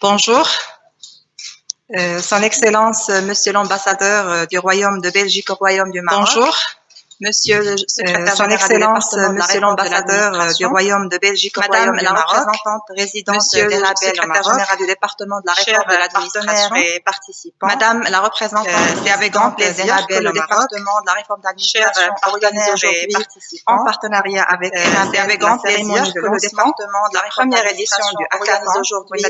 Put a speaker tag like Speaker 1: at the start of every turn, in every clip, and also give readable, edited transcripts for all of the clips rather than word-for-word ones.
Speaker 1: Bonjour. Son Excellence, Monsieur l'ambassadeur du Royaume de Belgique au Royaume du Maroc. Bonjour. Monsieur le secrétaire
Speaker 2: Son Excellence, Monsieur l'ambassadeur du Royaume de Belgique au Royaume du Maroc.
Speaker 1: Madame la représentante résidente
Speaker 2: Monsieur le
Speaker 1: secrétaire général du département de la réforme de l'administration
Speaker 2: et participants.
Speaker 1: Madame la représentante
Speaker 2: c'est avec grand plaisir que le
Speaker 1: département de la réforme de l'administration organise aujourd'hui en partenariat avec
Speaker 2: c'est avec grand plaisir que le département de la
Speaker 1: première édition du hackathon
Speaker 2: aujourd'hui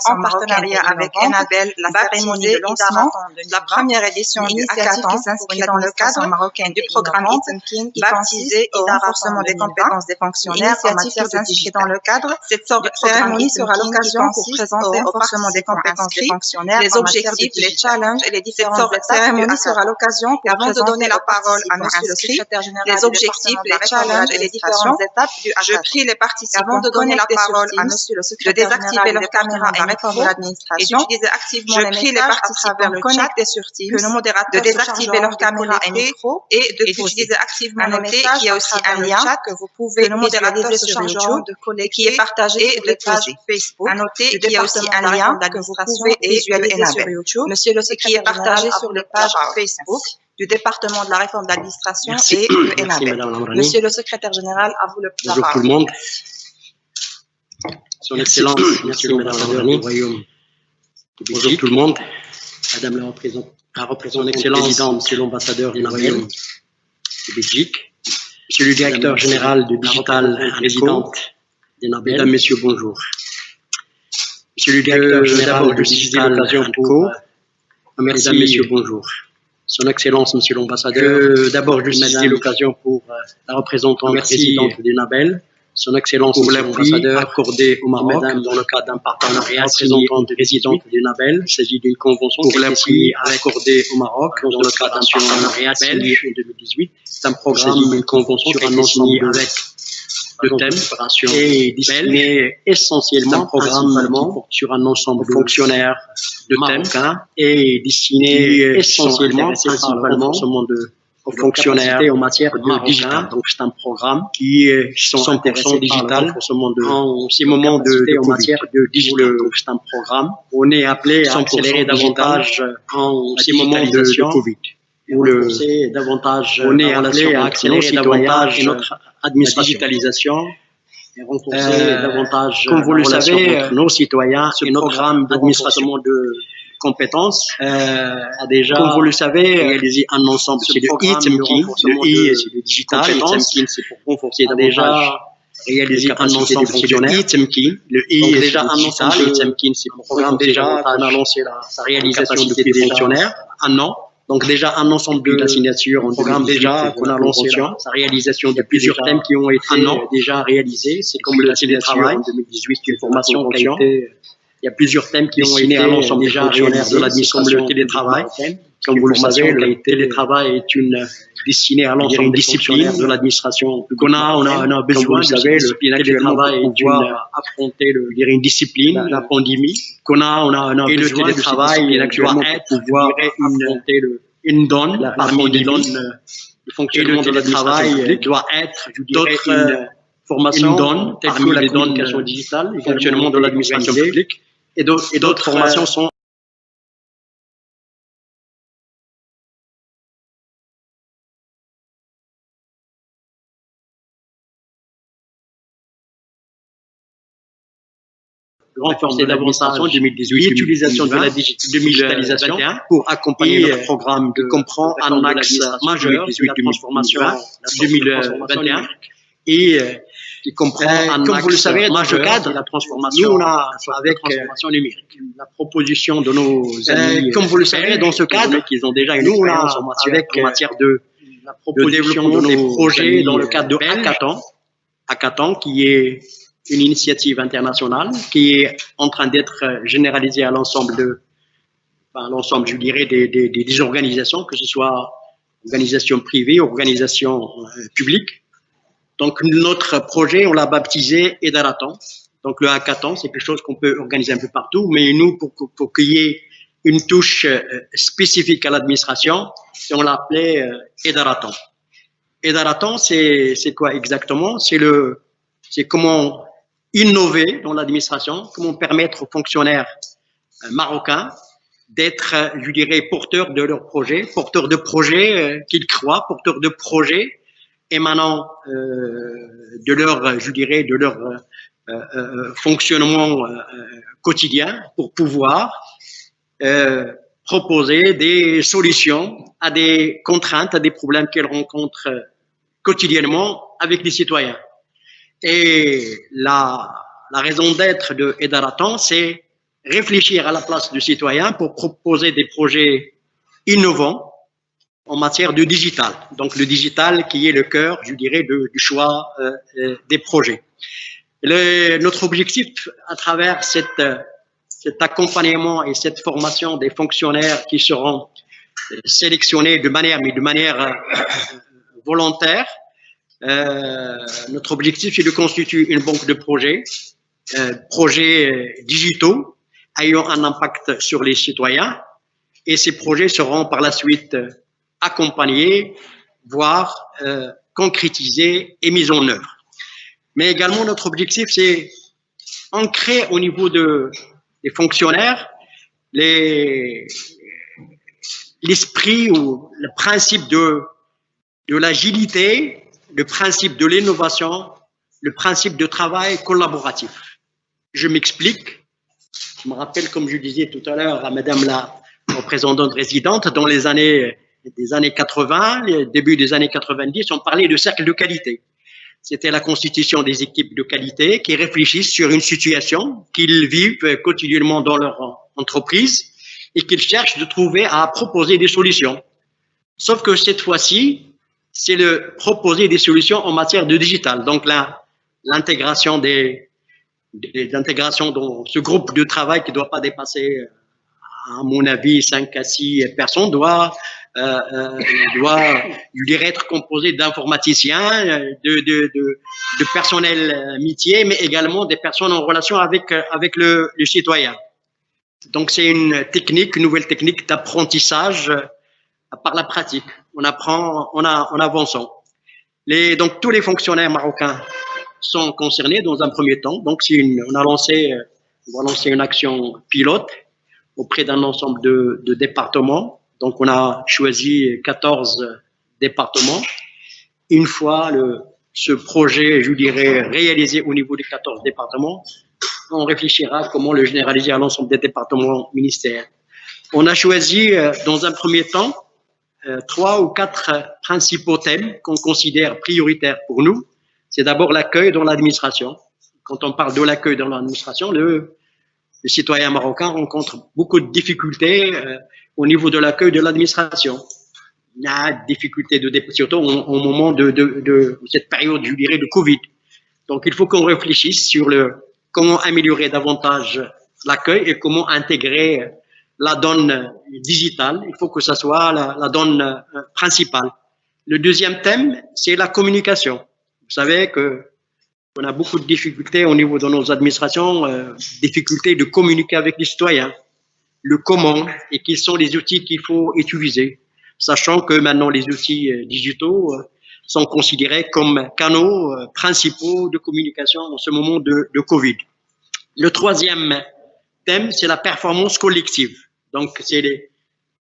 Speaker 1: en partenariat avec Enabel,
Speaker 2: la cérémonie de lancement de la première édition du hackathon
Speaker 1: qui s'inscrit dans le cadre
Speaker 2: marocain du programme
Speaker 1: qui
Speaker 2: baptisé au renforcement des compétences des fonctionnaires en matière de digital.
Speaker 1: dans le cadre.
Speaker 2: Cette cérémonie sera l'occasion pour présenter au renforcement des compétences des fonctionnaires
Speaker 1: les objectifs,
Speaker 2: les challenges et les différentes étapes. Cette cérémonie sera l'occasion pour
Speaker 1: Avant de donner la parole à Monsieur le secrétaire général
Speaker 2: les objectifs, les challenges et les différentes étapes du hackathon.
Speaker 1: Je prie les participants
Speaker 2: Avant de donner la parole à
Speaker 1: Monsieur le
Speaker 2: de
Speaker 1: secrétaire
Speaker 2: désactiver leur caméra et
Speaker 1: réforme de
Speaker 2: micro et
Speaker 1: l'administration
Speaker 2: d'utiliser activement
Speaker 1: Je
Speaker 2: les
Speaker 1: prie les
Speaker 2: messages à
Speaker 1: participants
Speaker 2: travers le chat
Speaker 1: connectés sur Teams
Speaker 2: que nos modérateurs
Speaker 1: de
Speaker 2: se
Speaker 1: désactiver
Speaker 2: chargeront
Speaker 1: leur
Speaker 2: de
Speaker 1: caméra et
Speaker 2: connecter
Speaker 1: micro
Speaker 2: et
Speaker 1: et
Speaker 2: d'utiliser activement les
Speaker 1: noter
Speaker 2: messages
Speaker 1: qu'il y a
Speaker 2: à
Speaker 1: aussi
Speaker 2: travers
Speaker 1: un
Speaker 2: le
Speaker 1: lien
Speaker 2: chat que vous pouvez
Speaker 1: que nos modérateurs
Speaker 2: visualiser
Speaker 1: se
Speaker 2: sur
Speaker 1: chargeront
Speaker 2: YouTube
Speaker 1: de
Speaker 2: et
Speaker 1: collecter
Speaker 2: qui est partagé
Speaker 1: et
Speaker 2: sur
Speaker 1: de
Speaker 2: les pages
Speaker 1: poser.
Speaker 2: Facebook.
Speaker 1: À noter
Speaker 2: du
Speaker 1: qu'il y a aussi
Speaker 2: département
Speaker 1: un
Speaker 2: de la
Speaker 1: lien
Speaker 2: réforme
Speaker 1: que vous
Speaker 2: d'administration
Speaker 1: pouvez
Speaker 2: et
Speaker 1: visualiser
Speaker 2: Enabel.
Speaker 1: sur YouTube,
Speaker 2: Monsieur le
Speaker 1: qui est
Speaker 2: secrétaire
Speaker 1: partagé
Speaker 2: général,
Speaker 1: sur les
Speaker 2: à vous la
Speaker 1: pages
Speaker 2: parole.
Speaker 1: Facebook du département de la réforme d'administration
Speaker 3: Merci.
Speaker 1: et de
Speaker 3: Merci,
Speaker 1: Enabel.
Speaker 3: Madame Lambrani.
Speaker 2: Monsieur le secrétaire général, à vous la
Speaker 3: Bonjour
Speaker 2: parole.
Speaker 3: tout le monde. Son Excellence, Monsieur l'ambassadeur du Royaume de Belgique. Bonjour tout le monde. Madame la représentante, Son Excellence, Monsieur l'ambassadeur du Royaume de Belgique. Monsieur le directeur général de Digital résidente d'Enabel. Mesdames, Messieurs, bonjour. Monsieur le directeur général de Digital Co. Mesdames, Messieurs, bonjour. Son Excellence, Monsieur l'ambassadeur. D'abord, je saisis l'occasion pour la représentante résidente d'Enabel. Son Excellence, pour l'ambassadeur accordé au Maroc dans le cadre d'un partenariat représentante résidente d'Enabel. Il s'agit d'une convention pour l'appui accordé au Maroc dans le cadre d'un partenariat signé en 2018. C'est un programme, une convention sur un ensemble avec de thèmes et destiné essentiellement, principalement, sur un ensemble de fonctionnaires de thèmes et destiné essentiellement, principalement, aux fonctionnaires en matière de digital. Donc, c'est un programme qui est 100% digital en ces moments de en matière de digital. Donc, c'est un programme. On est appelé à accélérer davantage en ces moments de Covid. On est appelé à accélérer davantage notre digitalisation et renforcer davantage, comme vous le savez, nos citoyens. Ce programme d'administration de compétences a déjà, comme vous le savez, réalisé un ensemble. C'est le e-thinking, le e, c'est le digital, le thinking, c'est pour renforcer déjà réalisé un ensemble de fonctionnaires. Le e-thinking, le e, déjà un ensemble de e-thinking, c'est pour programme déjà on a lancé sa réalisation des fonctionnaires, un an. Donc déjà un ensemble de la signature, un programme déjà qu'on a lancé sa réalisation de plusieurs thèmes qui ont été déjà réalisés. C'est comme le télétravail en 2018, une formation qui a été. Il y a plusieurs thèmes qui ont été à l'ensemble des fonctionnaires de l'administration, comme le télétravail. Comme vous le savez, le télétravail est une destinée à l'ensemble des disciplines de l'administration. On a besoin, vous savez, le télétravail doit affronter une discipline, la pandémie. On a et le télétravail doit être pouvoir affronter une donne parmi les donnes de fonctionnement de l'administration doit être, je dirais, une formation, une donne, telle que la communication digitale, le fonctionnement de l'administration publique. Et d'autres formations sont renforcer davantage l'utilisation de la digitalisation pour accompagner notre programme qui comprend un axe majeur de la transformation 2021 et qui comprend un comme axe vous le savez, majeur de la transformation, nous, on a, avec transformation numérique. La proposition de nos amis, comme vous le savez, dans ce cadre, ils ont déjà une expérience en matière de développement de nos projets dans le cadre de Hackathon, qui est une initiative internationale qui est en train d'être généralisée à l'ensemble je dirais, des organisations, que ce soit organisations privées, organisations publiques. Donc, notre projet, on l'a baptisé Edarathon. Donc, le hackathon, c'est quelque chose qu'on peut organiser un peu partout, mais nous, pour qu'il y ait une touche spécifique à l'administration, on l'a appelé Edarathon. Edarathon, c'est quoi exactement? C'est comment innover dans l'administration, comment permettre aux fonctionnaires marocains d'être, je dirais, porteurs de leurs projets, porteurs de projets qu'ils croient, porteurs de projets émanant de leur, je dirais, de leur fonctionnement quotidien pour pouvoir proposer des solutions à des contraintes, à des problèmes qu'elles rencontrent quotidiennement avec les citoyens. Et la raison d'être de Edaraton, c'est réfléchir à la place du citoyen pour proposer des projets innovants en matière de digital. Donc le digital qui est le cœur, je dirais, du choix des projets. Notre objectif à travers cet accompagnement et cette formation des fonctionnaires qui seront sélectionnés de manière volontaire, notre objectif est de constituer une banque de projets digitaux ayant un impact sur les citoyens, et ces projets seront par la suite accompagnés, voire concrétisés et mis en œuvre. Mais également, notre objectif, c'est ancrer au niveau des fonctionnaires l'esprit ou le principe de l'agilité, le principe de l'innovation, le principe de travail collaboratif. Je m'explique. Je me rappelle, comme je disais tout à l'heure à Madame la représentante résidente, dans les années 80, le début des années 90, on parlait de cercle de qualité. C'était la constitution des équipes de qualité qui réfléchissent sur une situation qu'ils vivent quotidiennement dans leur entreprise et qu'ils cherchent de trouver à proposer des solutions. Sauf que cette fois-ci, c'est de proposer des solutions en matière de digital. Donc l'intégration dans ce groupe de travail qui ne doit pas dépasser, à mon avis, 5 à 6 personnes, doit je dirais, être composé d'informaticiens, de personnel métier, mais également des personnes en relation avec le citoyen. Donc c'est une nouvelle technique d'apprentissage par la pratique. On apprend en avançant. Donc tous les fonctionnaires marocains sont concernés dans un premier temps. Donc on va lancer une action pilote auprès d'un ensemble de départements. Donc on a choisi 14 départements. Une fois ce projet, je dirais, réalisé au niveau des 14 départements, on réfléchira comment le généraliser à l'ensemble des départements ministères. On a choisi dans un premier temps 3 ou 4 principaux thèmes qu'on considère prioritaires pour nous. C'est d'abord l'accueil dans l'administration. Quand on parle de l'accueil dans l'administration, le citoyen marocain rencontre beaucoup de difficultés au niveau de l'accueil de l'administration. Il y a des difficultés surtout au moment de cette période, je dirais, de Covid. Donc, il faut qu'on réfléchisse sur comment améliorer davantage l'accueil et comment intégrer la donne digitale. Il faut que ça soit la donne principale. Le deuxième thème, c'est la communication. Vous savez qu'on a beaucoup de difficultés au niveau de nos administrations, difficultés de communiquer avec les citoyens, le comment et quels sont les outils qu'il faut utiliser, sachant que maintenant les outils digitaux sont considérés comme canaux principaux de communication en ce moment de Covid. Le troisième thème, c'est la performance collective. Donc, il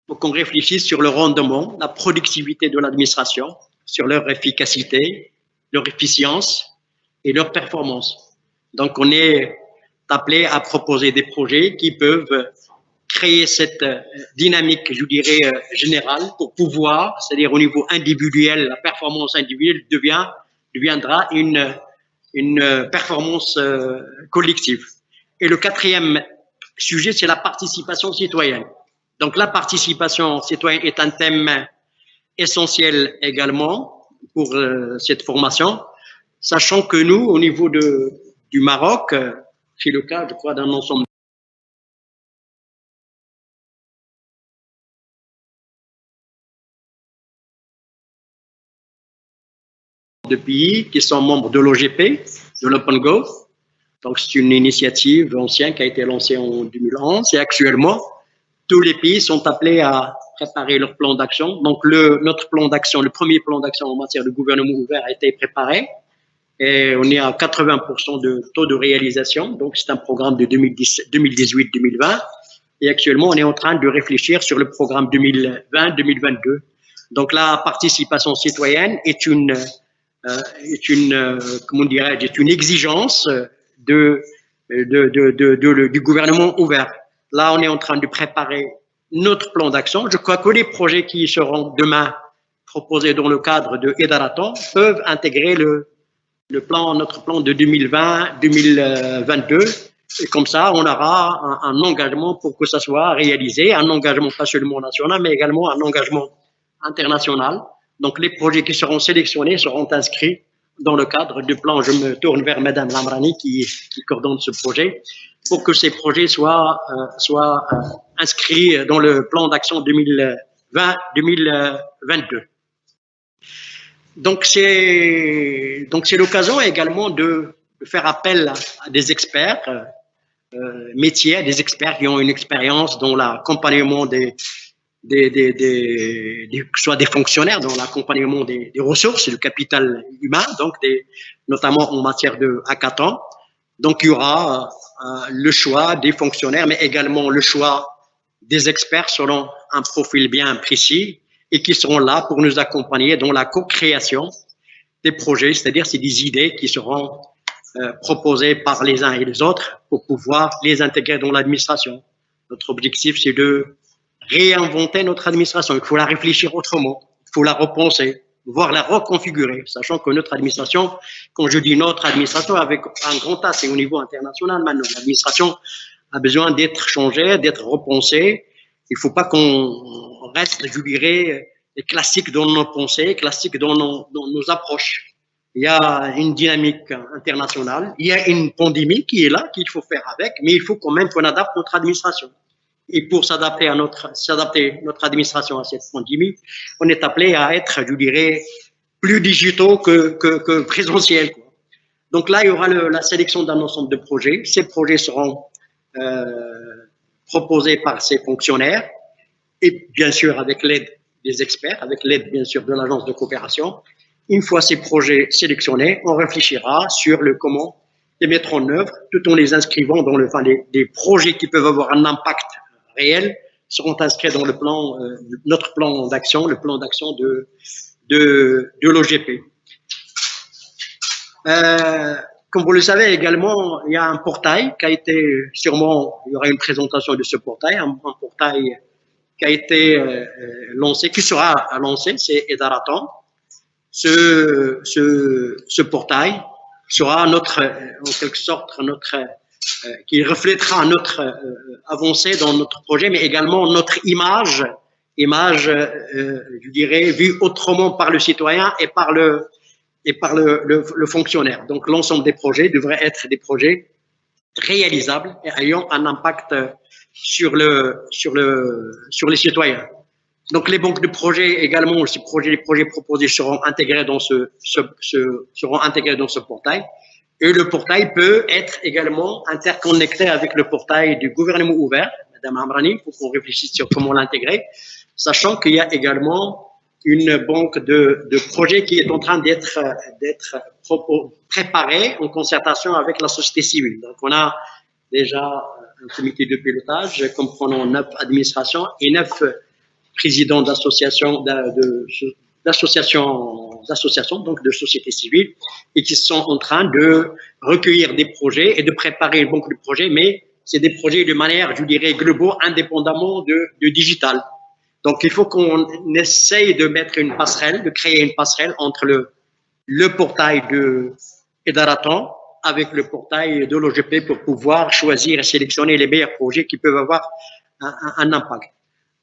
Speaker 3: faut qu'on réfléchisse sur le rendement, la productivité de l'administration, sur leur efficacité, leur efficience et leur performance. Donc, on est appelé à proposer des projets qui peuvent créer cette dynamique, je dirais, générale pour pouvoir, c'est-à-dire au niveau individuel, la performance individuelle deviendra une performance collective. Et le quatrième sujet, c'est la participation citoyenne. Donc, la participation citoyenne est un thème essentiel également pour cette formation, sachant que nous, au niveau du Maroc, c'est le cas, je crois, d'un ensemble de pays qui sont membres de l'OGP, de l'OpenGov. Donc, c'est une initiative ancienne qui a été lancée en 2011 et actuellement, tous les pays sont appelés à préparer leur plan d'action. Donc, notre plan d'action, le premier plan d'action en matière de gouvernement ouvert a été préparé et on est à 80% de taux de réalisation. Donc, c'est un programme de 2018-2020 Et actuellement, on est en train de réfléchir sur le programme 2020-2022. Donc, la participation citoyenne est une exigence du gouvernement ouvert. Là, on est en train de préparer notre plan d'action. Je crois que les projets qui seront demain proposés dans le cadre de Edaraton peuvent intégrer notre plan de 2020-2022. Et comme ça, on aura un engagement pour que ça soit réalisé, un engagement pas seulement national, mais également un engagement international. Donc, les projets qui seront sélectionnés seront inscrits dans le cadre du plan. Je me tourne vers Madame Lamrani qui coordonne ce projet pour que ces projets soient inscrits dans le plan d'action 2020-2022. Donc, c'est l'occasion également de faire appel à des experts métiers, des experts qui ont une expérience dans l'accompagnement soit des fonctionnaires dans l'accompagnement des ressources, du capital humain, donc notamment en matière de hackathon. Donc, il y aura le choix des fonctionnaires, mais également le choix des experts selon un profil bien précis et qui seront là pour nous accompagner dans la co-création des projets, c'est-à-dire c'est des idées qui seront proposées par les uns et les autres pour pouvoir les intégrer dans l'administration. Notre objectif, c'est de réinventer notre administration. Il faut la réfléchir autrement, il faut la repenser, voire la reconfigurer, sachant que notre administration, quand je dis notre administration, avec un grand A, c'est au niveau international maintenant. L'administration a besoin d'être changée, d'être repensée. Il ne faut pas qu'on reste, je dirais, classique dans nos pensées, classique dans nos approches. Il y a une dynamique internationale, il y a une pandémie qui est là, qu'il faut faire avec, mais il faut quand même qu'on adapte notre administration. Et pour s'adapter notre administration à cette pandémie, on est appelé à être, je dirais, plus digitaux que présentiels, quoi. Donc là, il y aura la sélection d'un ensemble de projets. Ces projets seront proposés par ces fonctionnaires et bien sûr avec l'aide des experts, avec l'aide bien sûr de l'agence de coopération. Une fois ces projets sélectionnés, on réfléchira sur le comment les mettre en œuvre, tout en les inscrivant dans des projets qui peuvent avoir un impact réel seront inscrits dans le plan, notre plan d'action, le plan d'action de l'OGP. Comme vous le savez également, il y a un portail qui a été, sûrement, il y aura une présentation de ce portail, un portail qui a été lancé, qui sera lancé, c'est Edaraton. Ce portail sera en quelque sorte, qui reflètera notre avancée dans notre projet, mais également notre image, je dirais, vue autrement par le citoyen et par le fonctionnaire. Donc, l'ensemble des projets devraient être des projets réalisables et ayant un impact sur les citoyens. Donc, les banques de projets également, les projets proposés seront intégrés dans ce portail. Et le portail peut être également interconnecté avec le portail du gouvernement ouvert, Madame Amrani, pour qu'on réfléchisse sur comment l'intégrer, sachant qu'il y a également une banque de projets qui est en train d'être préparée en concertation avec la société civile. Donc, on a déjà un comité de pilotage comprenant 9 administrations et 9 présidents d'associations, donc de sociétés civiles, et qui sont en train de recueillir des projets et de préparer une banque de projets, mais c'est des projets de manière, je dirais, globaux, indépendamment de digital. Donc, il faut qu'on essaye de mettre une passerelle, de créer une passerelle entre le portail de Edaraton avec le portail de l'OGP pour pouvoir choisir et sélectionner les meilleurs projets qui peuvent avoir un impact.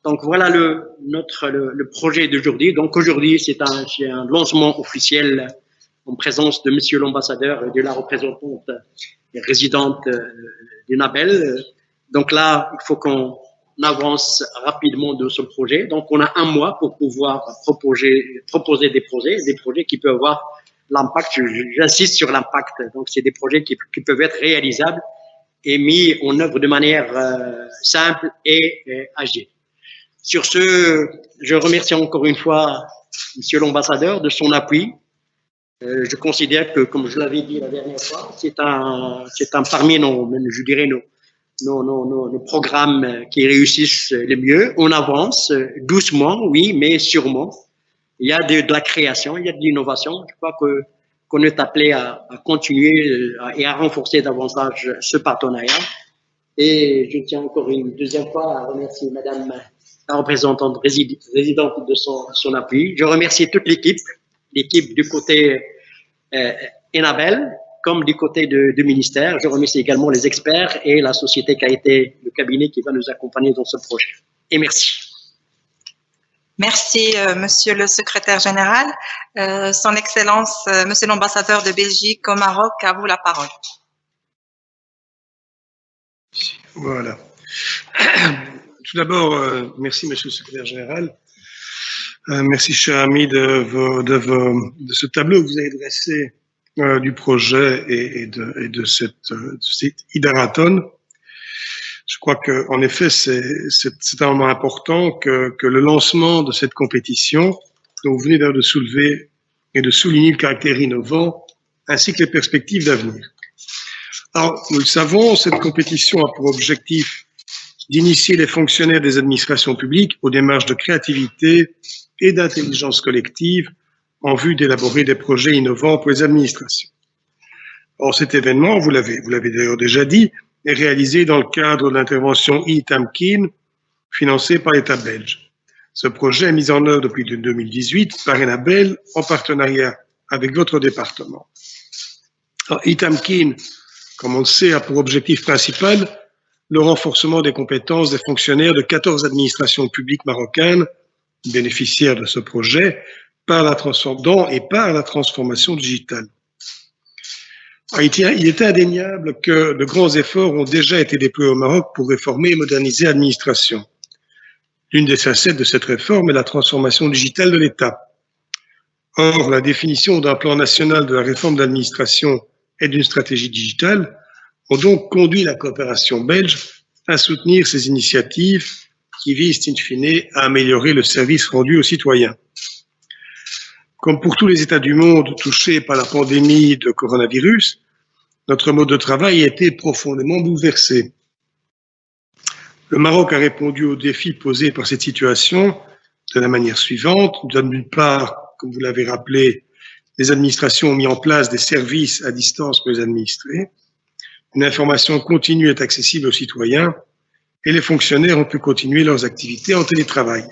Speaker 3: Donc, voilà le projet d'aujourd'hui. Donc, aujourd'hui, c'est un lancement officiel en présence de Monsieur l'ambassadeur et de la représentante et résidente du NABEL. Donc là, il faut qu'on avance rapidement de ce projet. Donc, on a un mois pour pouvoir proposer des projets qui peuvent avoir l'impact. J'insiste sur l'impact. Donc, c'est des projets qui peuvent être réalisables et mis en œuvre de manière simple et agile. Sur ce, je remercie encore une fois Monsieur l'ambassadeur de son appui. Je considère que, comme je l'avais dit la dernière fois, c'est un parmi nos nos programmes qui réussissent le mieux. On avance doucement, oui, mais sûrement. Il y a de la création, il y a de l'innovation. Je crois qu'on est appelé à continuer et à renforcer davantage ce partenariat. Et je tiens encore une deuxième fois à remercier Madame la représentante résidente de son appui. Je remercie toute l'équipe du côté Enabel, comme du côté du ministère. Je remercie également les experts et la société qui a été le cabinet qui va nous accompagner dans ce projet. Et merci.
Speaker 1: Merci, Monsieur le Secrétaire Général. Son Excellence, Monsieur l'Ambassadeur de Belgique au Maroc, à vous la parole.
Speaker 4: Voilà. Tout d'abord, merci, Monsieur le Secrétaire Général. Merci, cher ami, de ce tableau que vous avez dressé du projet et de cette Idarathon. Je crois qu'en effet, c'est un moment important que le lancement de cette compétition, dont vous venez de soulever et de souligner le caractère innovant, ainsi que les perspectives d'avenir. Alors, nous le savons, cette compétition a pour objectif d'initier les fonctionnaires des administrations publiques aux démarches de créativité et d'intelligence collective en vue d'élaborer des projets innovants pour les administrations. Or, cet événement, vous l'avez d'ailleurs déjà dit, est réalisé dans le cadre de l'intervention ITAMKIN, financée par l'État belge. Ce projet est mis en œuvre depuis 2018 par Enabel en partenariat avec votre département. Alors, ITAMKIN, comme on le sait, a pour objectif principal le renforcement des compétences des fonctionnaires de 14 administrations publiques marocaines bénéficiaires de ce projet par la transformation digitale. Il est indéniable que de grands efforts ont déjà été déployés au Maroc pour réformer et moderniser l'administration. L'une des facettes de cette réforme est la transformation digitale de l'État. Or, la définition d'un plan national de la réforme de l'administration et d'une stratégie digitale ont donc conduit la coopération belge à soutenir ces initiatives qui visent, in fine, à améliorer le service rendu aux citoyens. Comme pour tous les États du monde touchés par la pandémie de coronavirus, notre mode de travail a été profondément bouleversé. Le Maroc a répondu aux défis posés par cette situation de la manière suivante. D'une part, comme vous l'avez rappelé, les administrations ont mis en place des services à distance pour les administrés. Une information continue est accessible aux citoyens et les fonctionnaires ont pu continuer leurs activités en télétravail.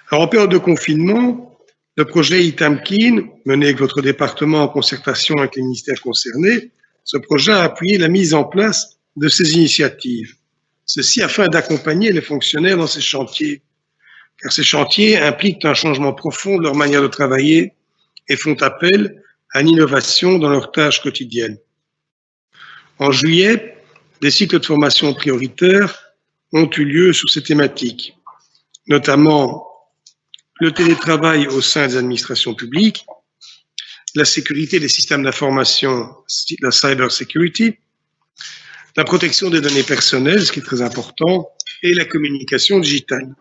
Speaker 4: Alors, en période de confinement, le projet ITAMKIN, mené avec votre département en concertation avec les ministères concernés, ce projet a appuyé la mise en place de ces initiatives. Ceci afin d'accompagner les fonctionnaires dans ces chantiers, car ces chantiers impliquent un changement profond de leur manière de travailler et font appel à l'innovation dans leurs tâches quotidiennes. En juillet, des cycles de formation prioritaires ont eu lieu sur ces thématiques, notamment le télétravail au sein des administrations publiques, la sécurité des systèmes d'information, la cyber security, la protection des données personnelles, ce qui est très important, et la communication digitale.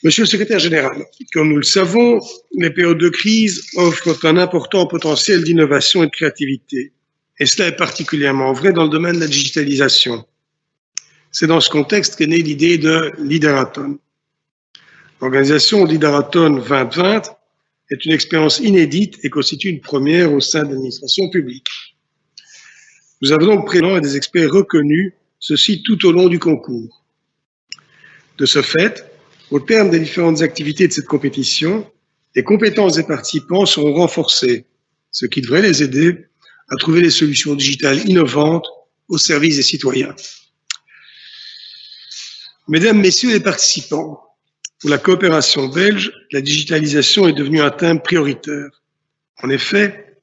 Speaker 4: Monsieur le secrétaire général, comme nous le savons, les périodes de crise offrent un important potentiel d'innovation et de créativité. Et cela est particulièrement vrai dans le domaine de la digitalisation. C'est dans ce contexte qu'est née l'idée de l'Idarathon. L'organisation d'Idarathon 2020 est une expérience inédite et constitue une première au sein de l'administration publique. Nous avons donc présent des experts reconnus, ceci tout au long du concours. De ce fait, au terme des différentes activités de cette compétition, les compétences des participants seront renforcées, ce qui devrait les aider à trouver des solutions digitales innovantes au service des citoyens. Mesdames, Messieurs les participants, pour la coopération belge, la digitalisation est devenue un thème prioritaire. En effet,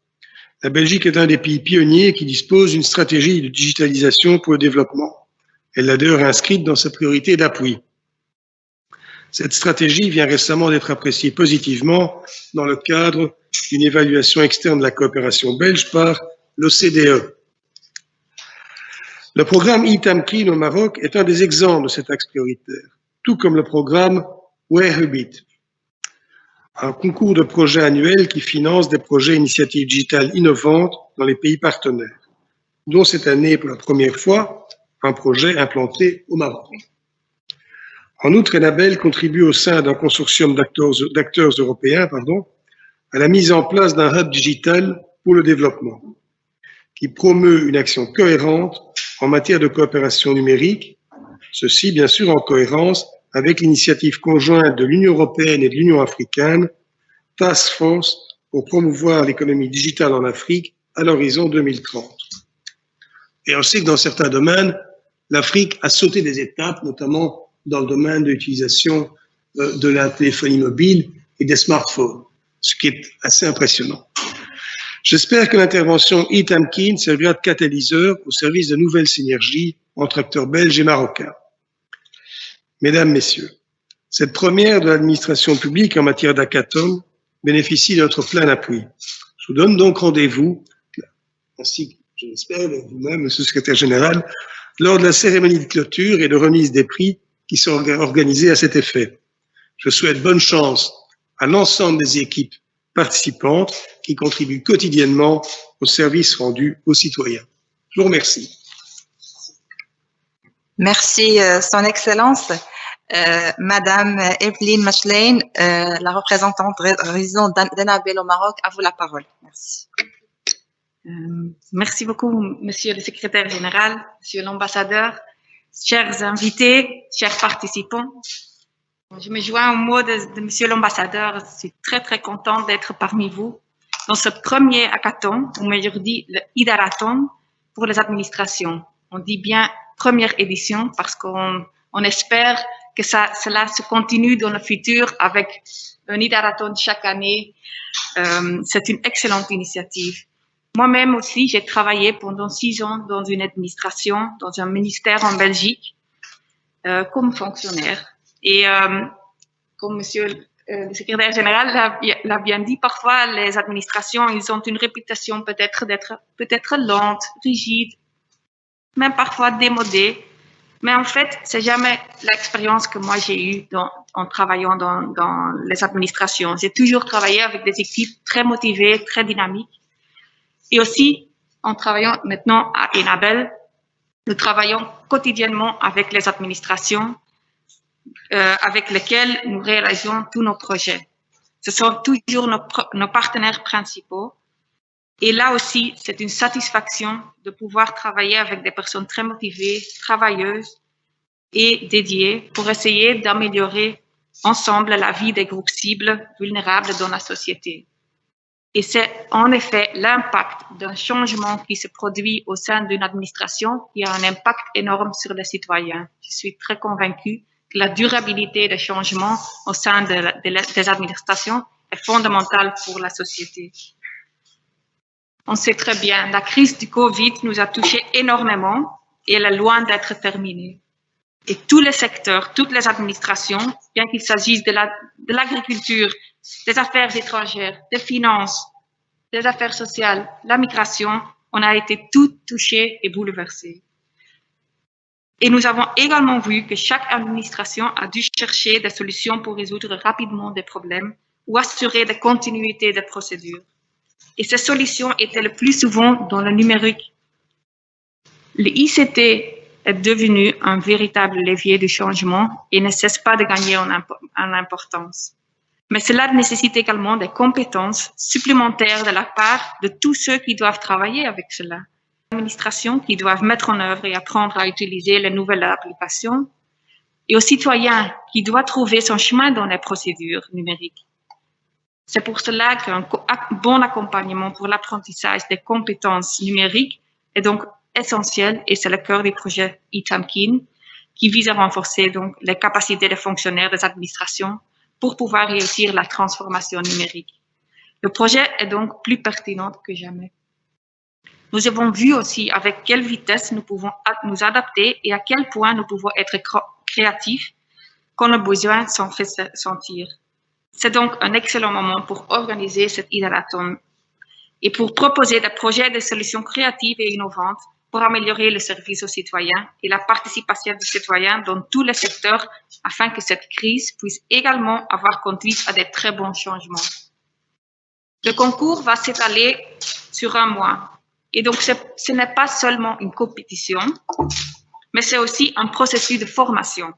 Speaker 4: la Belgique est un des pays pionniers qui dispose d'une stratégie de digitalisation pour le développement. Elle l'a d'ailleurs inscrite dans sa priorité d'appui. Cette stratégie vient récemment d'être appréciée positivement dans le cadre d'une évaluation externe de la coopération belge par l'OCDE. Le programme ITAMKIN au Maroc est un des exemples de cet axe prioritaire, tout comme le programme WEHUBIT, un concours de projets annuels qui finance des projets et initiatives digitales innovantes dans les pays partenaires. dont cette année, pour la première fois, un projet implanté au Maroc. En outre, Enabel contribue au sein d'un consortium d'acteurs européens à la mise en place d'un hub digital pour le développement, qui promeut une action cohérente en matière de coopération numérique, ceci bien sûr en cohérence avec l'initiative conjointe de l'Union européenne et de l'Union africaine, Task Force pour promouvoir l'économie digitale en Afrique à l'horizon 2030. Et on sait que dans certains domaines, l'Afrique a sauté des étapes, notamment dans le domaine de l'utilisation de la téléphonie mobile et des smartphones, ce qui est assez impressionnant. J'espère que l'intervention Itamkin servira de catalyseur au service de nouvelles synergies entre acteurs belges et marocains. Mesdames, Messieurs, cette première de l'administration publique en matière d'hackathon bénéficie de notre plein appui. Je vous donne donc rendez-vous, ainsi que je l'espère vous-même, Monsieur le Secrétaire Général, lors de la cérémonie de clôture et de remise des prix qui sont organisés à cet effet. Je souhaite bonne chance à l'ensemble des équipes participantes qui contribuent quotidiennement au service rendu aux citoyens. Je vous remercie.
Speaker 1: Merci, Son Excellence. Madame Evelyne Machlain, la représentante résidente d'Enabel au Maroc, à vous la parole. Merci.
Speaker 5: Merci beaucoup, Monsieur le Secrétaire Général, Monsieur l'Ambassadeur, chers invités, chers participants. Je me joins au mot de Monsieur l'Ambassadeur. Je suis très contente d'être parmi vous dans ce premier hackathon, ou meilleur dit, le Idarathon pour les administrations. On dit bien première édition parce qu'on espère que cela se continue dans le futur avec un Idarathon chaque année. C'est une excellente initiative. Moi-même aussi, j'ai travaillé pendant 6 ans dans une administration, dans un ministère en Belgique, comme fonctionnaire. Et comme Monsieur le Secrétaire Général l'a bien dit, parfois les administrations, ils ont une réputation peut-être d'être lentes, rigides, même parfois démodées. Mais en fait, c'est jamais l'expérience que moi j'ai eue en travaillant dans les administrations. J'ai toujours travaillé avec des équipes très motivées, très dynamiques. Et aussi, en travaillant maintenant à Enabel, nous travaillons quotidiennement avec les administrations avec lesquelles nous réalisons tous nos projets. Ce sont toujours nos partenaires principaux. Et là aussi, c'est une satisfaction de pouvoir travailler avec des personnes très motivées, travailleuses et dédiées pour essayer d'améliorer ensemble la vie des groupes cibles vulnérables dans la société. Et c'est en effet l'impact d'un changement qui se produit au sein d'une administration qui a un impact énorme sur les citoyens. Je suis très convaincue que la durabilité des changements au sein des administrations est fondamentale pour la société. On sait très bien, la crise du Covid nous a touchés énormément et elle est loin d'être terminée. Et tous les secteurs, toutes les administrations, bien qu'il s'agisse de l'agriculture, des affaires étrangères, des finances, des affaires sociales, la migration, on a été tous touchés et bouleversés. Et nous avons également vu que chaque administration a dû chercher des solutions pour résoudre rapidement des problèmes ou assurer des continuités de procédures. Et ces solutions étaient le plus souvent dans le numérique. Le ICT est devenu un véritable levier du changement et ne cesse pas de gagner en importance. Mais cela nécessite également des compétences supplémentaires de la part de tous ceux qui doivent travailler avec cela. L'administration qui doivent mettre en œuvre et apprendre à utiliser les nouvelles applications et aux citoyens qui doivent trouver son chemin dans les procédures numériques. C'est pour cela qu'un bon accompagnement pour l'apprentissage des compétences numériques est donc essentiel et c'est le cœur du projet Itamkin qui vise à renforcer donc les capacités des fonctionnaires des administrations pour pouvoir réussir la transformation numérique. Le projet est donc plus pertinent que jamais. Nous avons vu aussi avec quelle vitesse nous pouvons nous adapter et à quel point nous pouvons être créatifs quand le besoin s'en fait sentir. C'est donc un excellent moment pour organiser cet Idarathon et pour proposer des projets de solutions créatives et innovantes pour améliorer le service aux citoyens et la participation des citoyens dans tous les secteurs afin que cette crise puisse également avoir conduit à de très bons changements. Le concours va s'étaler sur 1 mois Et donc, ce n'est pas seulement une compétition, mais c'est aussi un processus de formation.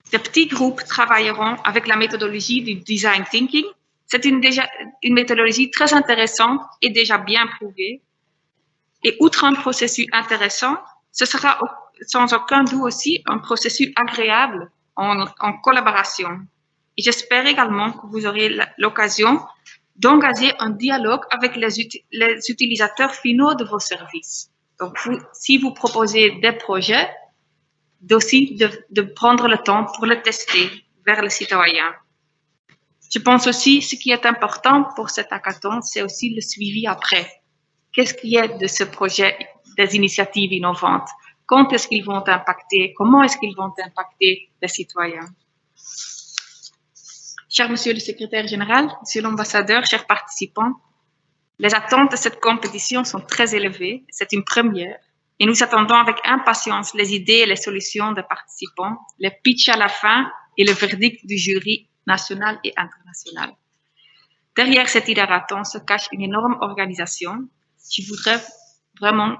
Speaker 5: Ces petits groupes travailleront avec la méthodologie du design thinking. C'est une méthodologie très intéressante et déjà bien prouvée. Et outre un processus intéressant, ce sera sans aucun doute aussi un processus agréable en collaboration. Et j'espère également que vous aurez l'occasion d'engager un dialogue avec les utilisateurs finaux de vos services. Donc, si vous proposez des projets, d'aussi de prendre le temps pour le tester vers les citoyens. Je pense aussi, ce qui est important pour cet hackathon, c'est aussi le suivi après. Qu'est-ce qui est de ce projet, des initiatives innovantes? Quand est-ce qu'ils vont impacter? Comment est-ce qu'ils vont impacter les citoyens? Cher Monsieur le Secrétaire Général, Monsieur l'Ambassadeur, chers participants, les attentes de cette compétition sont très élevées. C'est une première. Et nous attendons avec impatience les idées et les solutions des participants, les pitchs à la fin et le verdict du jury national et international. Derrière cet hackathon se cache une énorme organisation. Je voudrais vraiment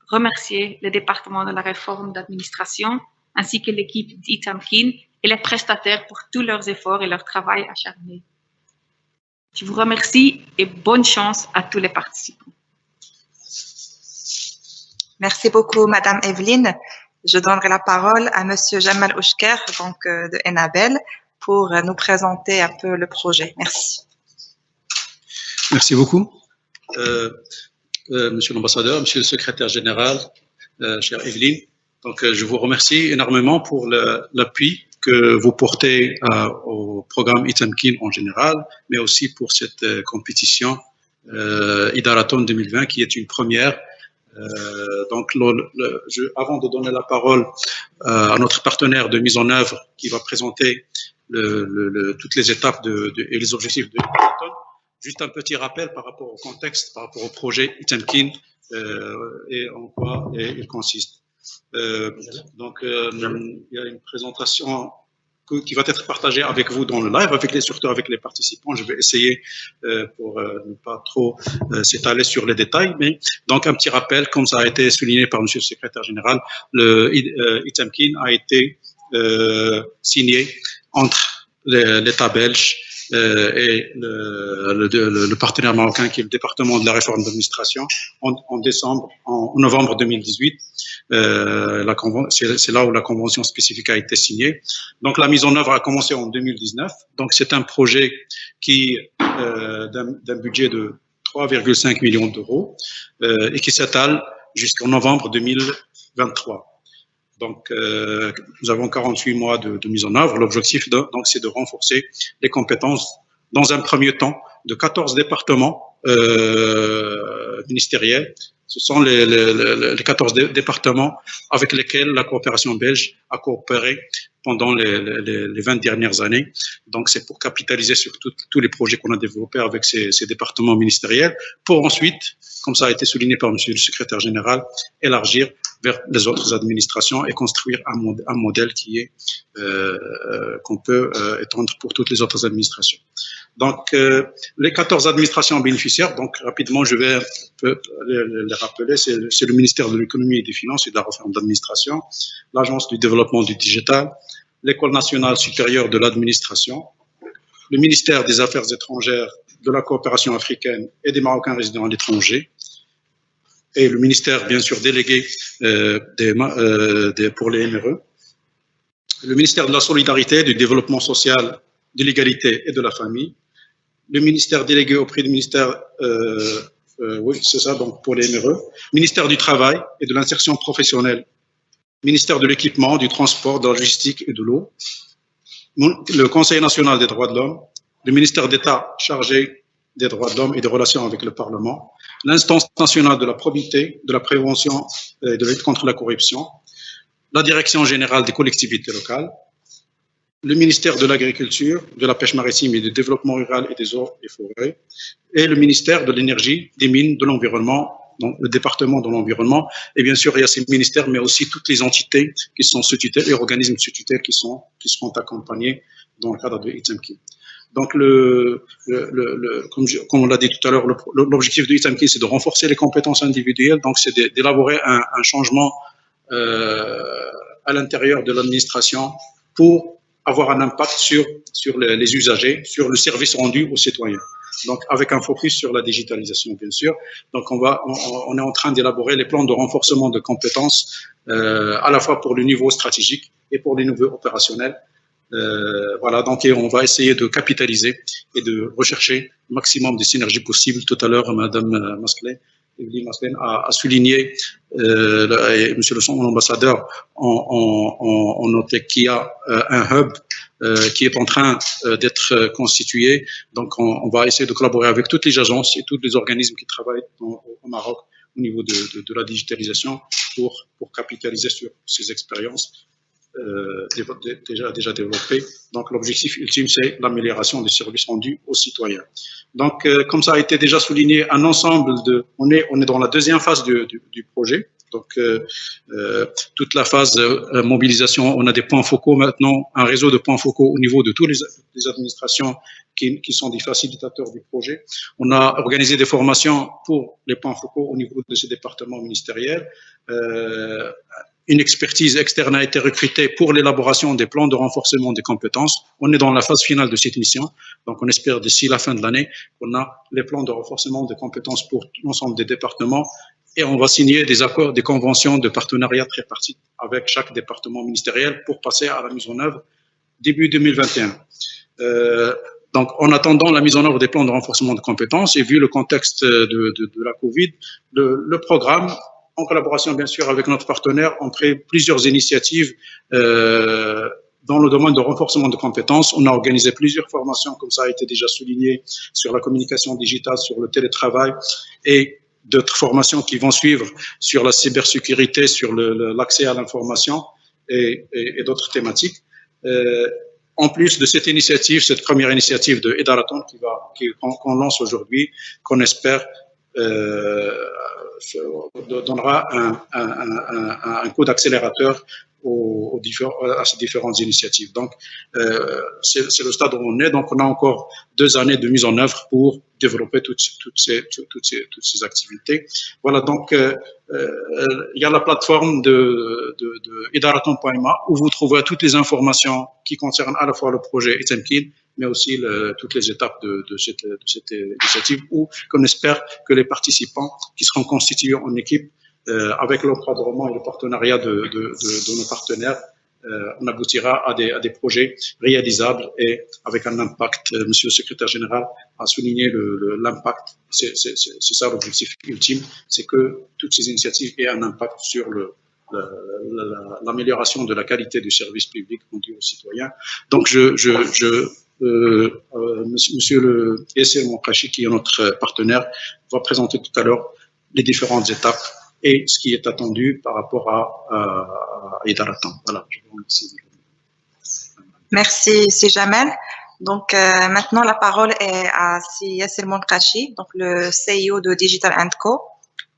Speaker 5: remercier le département de la réforme d'administration ainsi que l'équipe d'Itamkin et les prestataires pour tous leurs efforts et leur travail acharné. Je vous remercie et bonne chance à tous les participants.
Speaker 1: Merci beaucoup, Madame Evelyne. Je donnerai la parole à Monsieur Jamal Ouchker, donc de Enabel, pour nous présenter un peu le projet. Merci.
Speaker 6: Merci beaucoup. Monsieur l'ambassadeur, Monsieur le secrétaire général, chère Evelyne, donc je vous remercie énormément pour l'appui que vous portez au programme Itamkin en général, mais aussi pour cette compétition Idarathon 2020 qui est une première. Donc, avant de donner la parole à notre partenaire de mise en œuvre qui va présenter toutes les étapes et les objectifs de l'Idarathon, juste un petit rappel par rapport au contexte, par rapport au projet Itamkin et en quoi il consiste. Donc, il y a une présentation qui va être partagée avec vous dans le live, surtout avec les participants. Je vais essayer pour ne pas trop s'étaler sur les détails, mais donc un petit rappel, comme ça a été souligné par Monsieur le Secrétaire Général, le Itamkin a été signé entre l'État belge et le partenaire marocain qui est le département de la réforme d'administration en novembre 2018. C'est là où la convention spécifique a été signée. Donc la mise en œuvre a commencé en 2019. Donc c'est un projet qui d'un budget de 3,5 millions d'euros et qui s'étale jusqu'en novembre 2023. Donc, nous avons 48 mois de mise en œuvre. L'objectif, donc, c'est de renforcer les compétences, dans un premier temps, de 14 départements ministériels. Ce sont les 14 départements avec lesquels la coopération belge a coopéré pendant les 20 dernières années. Donc, c'est pour capitaliser sur tous les projets qu'on a développés avec ces départements ministériels, pour ensuite, comme ça a été souligné par Monsieur le Secrétaire Général, élargir vers les autres administrations et construire un modèle qui est qu'on peut étendre pour toutes les autres administrations. Donc, les 14 administrations bénéficiaires, donc rapidement, je vais les rappeler, c'est le ministère de l'économie et des finances et de la réforme d'administration, l'agence du développement du digital, l'école nationale supérieure de l'administration, le ministère des Affaires étrangères, de la coopération africaine et des Marocains résidant à l'étranger, et le ministère, bien sûr, délégué pour les MRE, le ministère de la solidarité, du développement social, de l'égalité et de la famille, le ministère délégué auprès du ministère, oui, c'est ça, donc pour les MRE, ministère du travail et de l'insertion professionnelle, ministère de l'équipement, du transport, de la logistique et de l'eau, le Conseil national des droits de l'homme, le ministère d'État chargé des droits de l'homme et des relations avec le Parlement, l'instance nationale de la probité, de la prévention et de la lutte contre la corruption, la direction générale des collectivités locales, le ministère de l'Agriculture, de la Pêche maritime et du Développement rural et des eaux et forêts, et le ministère de l'Énergie, des Mines, de l'Environnement, donc le département de l'Environnement, et bien sûr il y a ces ministères, mais aussi toutes les entités qui sont sous tutelle et organismes sous tutelle qui seront accompagnés dans le cadre de Itamkin. Donc, comme on l'a dit tout à l'heure, l'objectif de Itamkin, c'est de renforcer les compétences individuelles. Donc, c'est d'élaborer un changement à l'intérieur de l'administration pour avoir un impact sur les usagers, sur le service rendu aux citoyens. Donc, avec un focus sur la digitalisation, bien sûr. Donc, on est en train d'élaborer les plans de renforcement de compétences, à la fois pour le niveau stratégique et pour le niveau opérationnel. Voilà, donc on va essayer de capitaliser et de rechercher le maximum de synergies possibles. Tout à l'heure, Madame Evelyne Maslen a souligné, et Monsieur l'ambassadeur, on notait qu'il y a un hub qui est en train d'être constitué. Donc, on va essayer de collaborer avec toutes les agences et tous les organismes qui travaillent au Maroc au niveau de la digitalisation pour capitaliser sur ces expériences déjà développées. Donc, l'objectif ultime, c'est l'amélioration des services rendus aux citoyens. Donc, comme ça a été déjà souligné, un ensemble on est dans la deuxième phase du projet. Donc, toute la phase mobilisation, on a des points focaux maintenant, un réseau de points focaux au niveau de toutes les administrations qui sont des facilitateurs du projet. On a organisé des formations pour les points focaux au niveau de ces départements ministériels. Une expertise externe a été recrutée pour l'élaboration des plans de renforcement des compétences. On est dans la phase finale de cette mission. Donc, on espère d'ici la fin de l'année qu'on a les plans de renforcement des compétences pour l'ensemble des départements. Et on va signer des accords, des conventions de partenariat tripartite avec chaque département ministériel pour passer à la mise en œuvre début 2021. Donc, en attendant la mise en œuvre des plans de renforcement de compétences et vu le contexte de la Covid, le programme, en collaboration bien sûr avec notre partenaire, ont pris plusieurs initiatives dans le domaine de renforcement de compétences. On a organisé plusieurs formations, comme ça a été déjà souligné, sur la communication digitale, sur le télétravail et d'autres formations qui vont suivre sur la cybersécurité, sur l'accès à l'information et d'autres thématiques. En plus de cette initiative, cette première initiative de Idaraton qu'on lance aujourd'hui, qu'on espère donnera un coup d'accélérateur à ces différentes initiatives. Donc, c'est le stade où on est. Donc, on a encore 2 années de mise en œuvre pour développer toutes ces activités. Voilà, donc, il y a la plateforme de idaraton.ma où vous trouverez toutes les informations qui concernent à la fois le projet Itamkin, mais aussi toutes les étapes de cette initiative, où qu'on espère que les participants qui seront constitués en équipe avec l'encadrement et le partenariat de nos partenaires, on aboutira à des projets réalisables et avec un impact. Monsieur le secrétaire général a souligné l'impact. C'est ça l'objectif ultime, c'est que toutes ces initiatives aient un impact sur l'amélioration de la qualité du service public rendu aux citoyens. Donc, Monsieur le Yasser Monkachi, qui est notre partenaire, va présenter tout à l'heure les différentes étapes et ce qui est attendu par rapport à Idaraton. Voilà, je vous remercie.
Speaker 1: Merci, c'est Jamel. Donc, maintenant, la parole est à Yasser Monkachi, donc le CEO de Digital & Co,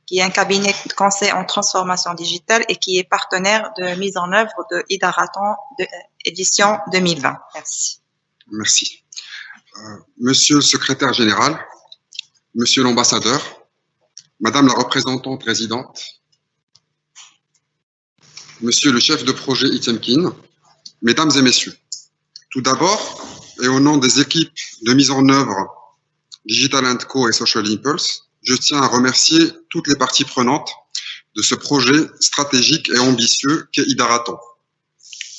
Speaker 1: qui est un cabinet de conseil en transformation digitale et qui est partenaire de mise en œuvre de Idaraton de édition 2020. Merci.
Speaker 7: Merci. Monsieur le secrétaire général, monsieur l'ambassadeur, madame la représentante résidente, monsieur le chef de projet Itamkin, mesdames et messieurs, tout d'abord, et au nom des équipes de mise en œuvre Digital & Co et Social Impulse, je tiens à remercier toutes les parties prenantes de ce projet stratégique et ambitieux qu'est Idaraton,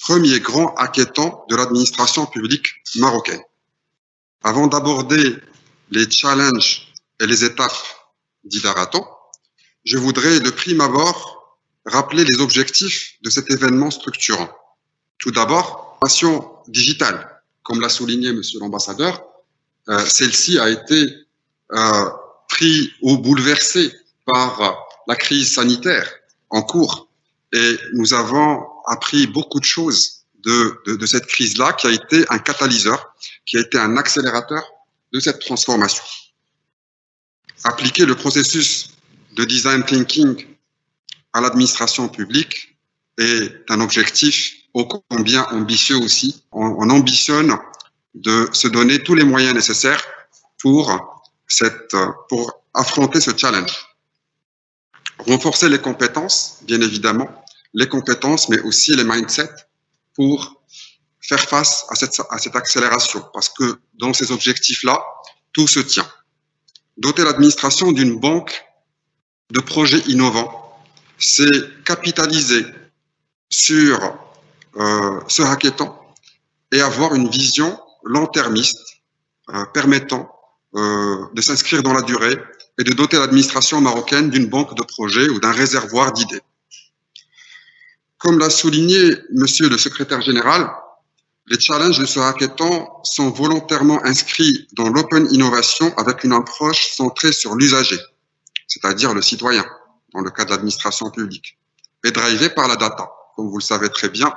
Speaker 7: premier grand hackathon de l'administration publique marocaine. Avant d'aborder les challenges et les étapes d'Idaraton, je voudrais de prime abord rappeler les objectifs de cet événement structurant. Tout d'abord, transformation digitale. Comme l'a souligné monsieur l'ambassadeur, celle-ci a été prise ou bouleversée par la crise sanitaire en cours et nous avons appris beaucoup de choses de cette crise-là qui a été un catalyseur, qui a été un accélérateur de cette transformation. Appliquer le processus de design thinking à l'administration publique est un objectif ô combien ambitieux aussi. On ambitionne de se donner tous les moyens nécessaires pour affronter ce challenge. Renforcer les compétences, bien évidemment, les compétences, mais aussi les mindsets pour faire face à cette accélération, parce que dans ces objectifs-là, tout se tient. Doter l'administration d'une banque de projets innovants, c'est capitaliser sur ce hackathon et avoir une vision long-termiste permettant de s'inscrire dans la durée et de doter l'administration marocaine d'une banque de projets ou d'un réservoir d'idées. Comme l'a souligné Monsieur le Secrétaire Général, les challenges de ce hackathon sont volontairement inscrits dans l'open innovation avec une approche centrée sur l'usager, c'est-à-dire le citoyen, dans le cas de l'administration publique, et drivés par la data. Comme vous le savez très bien,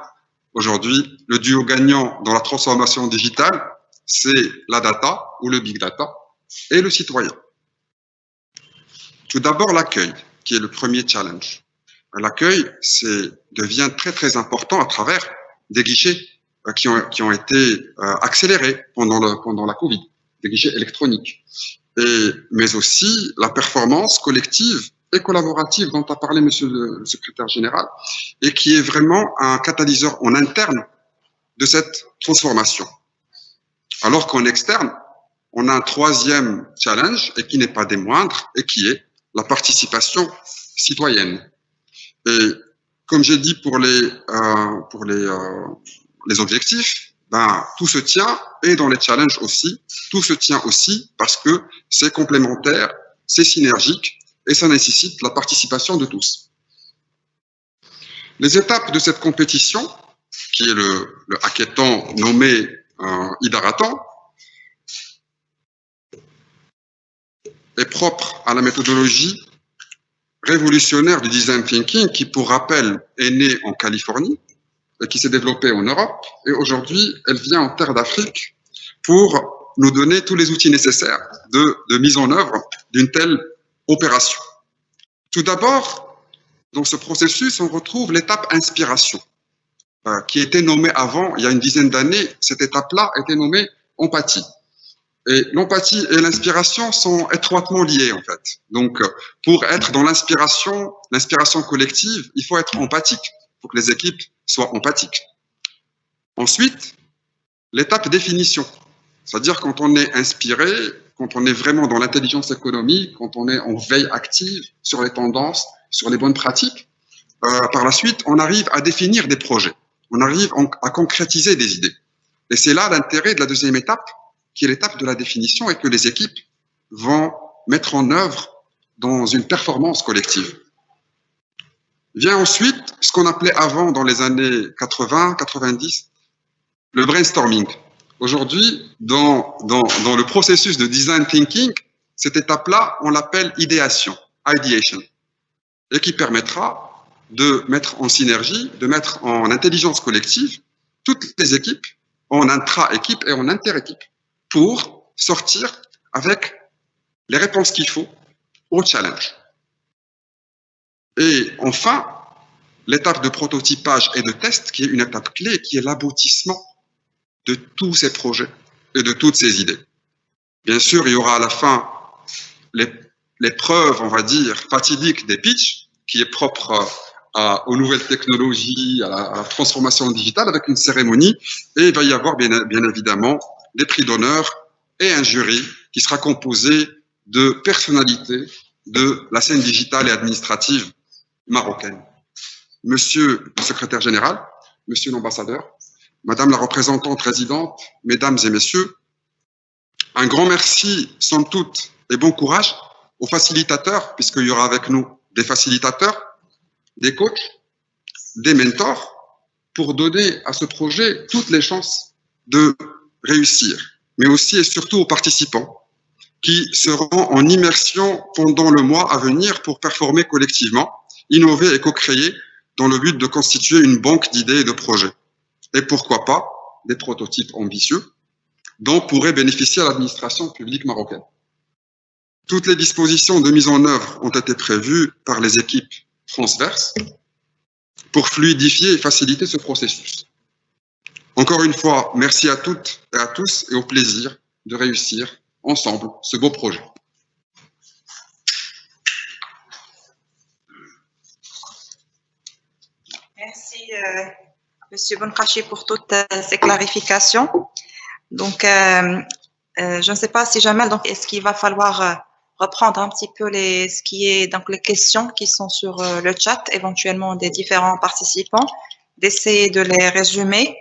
Speaker 7: aujourd'hui, le duo gagnant dans la transformation digitale, c'est la data ou le big data et le citoyen. Tout d'abord, l'accueil, qui est le premier challenge. L'accueil devient très, très important à travers des guichets qui ont été accélérés pendant la Covid, des guichets électroniques. Mais aussi la performance collective et collaborative dont a parlé Monsieur le Secrétaire Général, et qui est vraiment un catalyseur en interne de cette transformation. Alors qu'en externe, on a un troisième challenge, et qui n'est pas des moindres, et qui est la participation citoyenne. Et comme j'ai dit pour les objectifs, tout se tient, et dans les challenges aussi, tout se tient aussi parce que c'est complémentaire, c'est synergique, et ça nécessite la participation de tous. Les étapes de cette compétition, qui est le hackathon nommé Idarathon, est propre à la méthodologie révolutionnaire du design thinking qui, pour rappel, est née en Californie et qui s'est développée en Europe. Et aujourd'hui, elle vient en terre d'Afrique pour nous donner tous les outils nécessaires de mise en œuvre d'une telle opération. Tout d'abord, dans ce processus, on retrouve l'étape inspiration, qui était nommée avant, il y a une dizaine d'années, cette étape-là était nommée empathie. Et l'empathie et l'inspiration sont étroitement liées, en fait. Donc, pour être dans l'inspiration collective, il faut être empathique. Il faut que les équipes soient empathiques. Ensuite, l'étape définition. C'est-à-dire quand on est inspiré, quand on est vraiment dans l'intelligence économique, quand on est en veille active sur les tendances, sur les bonnes pratiques, par la suite, on arrive à définir des projets. On arrive à concrétiser des idées. Et c'est là l'intérêt de la deuxième étape, qui est l'étape de la définition et que les équipes vont mettre en œuvre dans une performance collective. Vient ensuite ce qu'on appelait avant, dans les années 80, 90, le brainstorming. Aujourd'hui, dans le processus de design thinking, cette étape-là, on l'appelle idéation, ideation, et qui permettra de mettre en synergie, de mettre en intelligence collective toutes les équipes, en intra-équipe et en inter-équipe, pour sortir avec les réponses qu'il faut au challenge. Et enfin, l'étape de prototypage et de test, qui est une étape clé, qui est l'aboutissement de tous ces projets et de toutes ces idées. Bien sûr, il y aura à la fin l'épreuve, on va dire, fatidique des pitchs, qui est propre aux nouvelles technologies, à la transformation digitale, avec une cérémonie, et il va y avoir bien évidemment des prix d'honneur et un jury qui sera composé de personnalités de la scène digitale et administrative marocaine. Monsieur le secrétaire général, monsieur l'ambassadeur, madame la représentante résidente, mesdames et messieurs, un grand merci, somme toute, et bon courage aux facilitateurs, puisqu'il y aura avec nous des facilitateurs, des coachs, des mentors, pour donner à ce projet toutes les chances de réussir, mais aussi et surtout aux participants qui seront en immersion pendant le mois à venir pour performer collectivement, innover et co-créer dans le but de constituer une banque d'idées et de projets. Et pourquoi pas des prototypes ambitieux dont pourrait bénéficier l'administration publique marocaine. Toutes les dispositions de mise en œuvre ont été prévues par les équipes transverses pour fluidifier et faciliter ce processus. Encore une fois, merci à toutes et à tous et au plaisir de réussir ensemble ce beau projet.
Speaker 1: Merci, Monsieur Bonkachi, pour toutes ces clarifications. Donc, je ne sais pas si Jamal, donc, est-ce qu'il va falloir reprendre un petit peu les questions qui sont sur le chat, éventuellement des différents participants, d'essayer de les résumer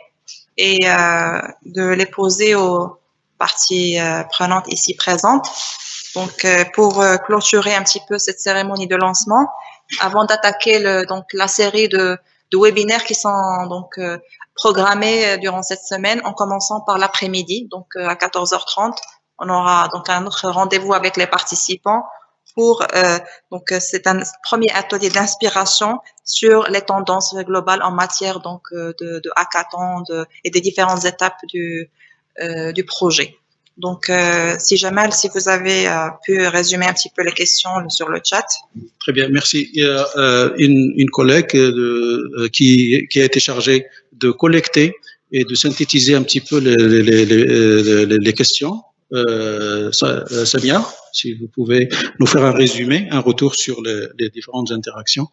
Speaker 1: et de les poser aux parties prenantes ici présentes. Donc, pour clôturer un petit peu cette cérémonie de lancement, avant d'attaquer la série de webinaires qui sont donc programmés durant cette semaine, en commençant par l'après-midi, donc à 14h30, on aura donc un autre rendez-vous avec les participants pour donc c'est un premier atelier d'inspiration sur les tendances globales en matière donc de hackathon et des différentes étapes du projet. Donc, si Jamal, si vous avez pu résumer un petit peu les questions sur le chat.
Speaker 6: Très bien, merci. Il y a une collègue qui a été chargée de collecter et de synthétiser un petit peu les questions. Samia, si vous pouvez nous faire un résumé, un retour sur les différentes interactions.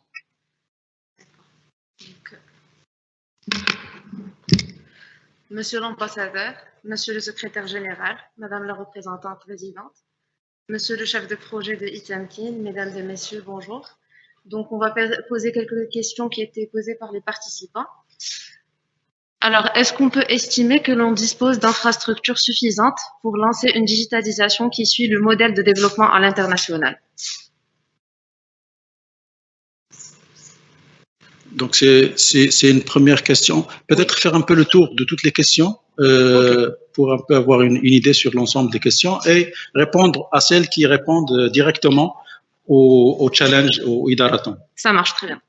Speaker 5: Monsieur l'ambassadeur, Monsieur le secrétaire général, Madame la représentante présidente, Monsieur le chef de projet de Itamkin, Mesdames et Messieurs, bonjour. Donc, on va poser quelques questions qui étaient posées par les participants. Alors, est-ce qu'on peut estimer que l'on dispose d'infrastructures suffisantes pour lancer une digitalisation qui suit le modèle de développement à l'international?
Speaker 6: Donc, c'est une première question. Peut-être faire un peu le tour de toutes les questions pour un peu avoir une idée sur l'ensemble des questions et répondre à celles qui répondent directement au challenge, au Idaraton.
Speaker 5: Ça marche très bien.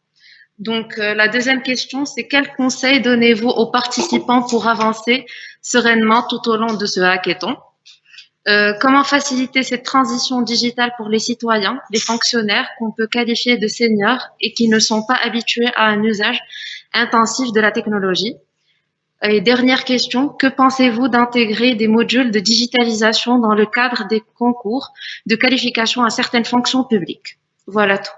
Speaker 5: Donc, la deuxième question, c'est quels conseils donnez-vous aux participants pour avancer sereinement tout au long de ce hackathon? Comment faciliter cette transition digitale pour les citoyens, les fonctionnaires qu'on peut qualifier de seniors et qui ne sont pas habitués à un usage intensif de la technologie? Et dernière question, que pensez-vous d'intégrer des modules de digitalisation dans le cadre des concours de qualification à certaines fonctions publiques? Voilà tout.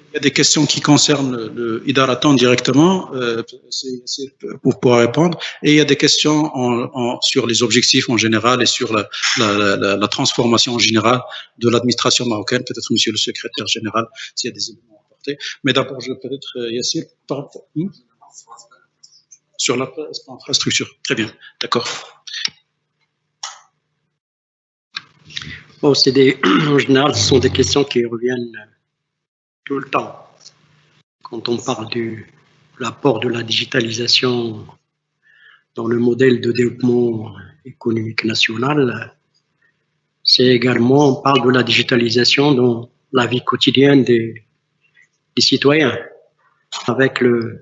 Speaker 6: Il y a des questions qui concernent le Idaraton directement, c'est pour pouvoir répondre. Et il y a des questions sur les objectifs en général et sur la transformation en général de l'administration marocaine. Peut-être Monsieur le secrétaire général, s'il y a des éléments à apporter. Mais d'abord, je vais peut-être, Yassir, sur l'infrastructure. Très bien, d'accord.
Speaker 3: Bon, en général, ce sont des questions qui reviennent tout le temps. Quand on parle de l'apport de la digitalisation dans le modèle de développement économique national, c'est également, on parle de la digitalisation dans la vie quotidienne des citoyens. Avec le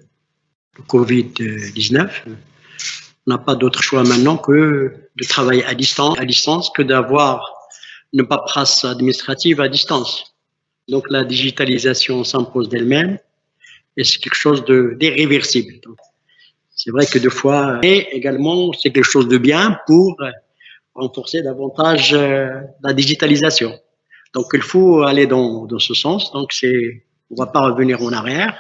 Speaker 3: Covid-19, on n'a pas d'autre choix maintenant que de travailler à distance que d'avoir une paperasse administrative à distance. Donc, la digitalisation s'impose d'elle-même et c'est quelque chose d'irréversible. C'est vrai que deux fois, et également, c'est quelque chose de bien pour renforcer davantage la digitalisation. Donc, il faut aller dans ce sens. Donc, on ne va pas revenir en arrière,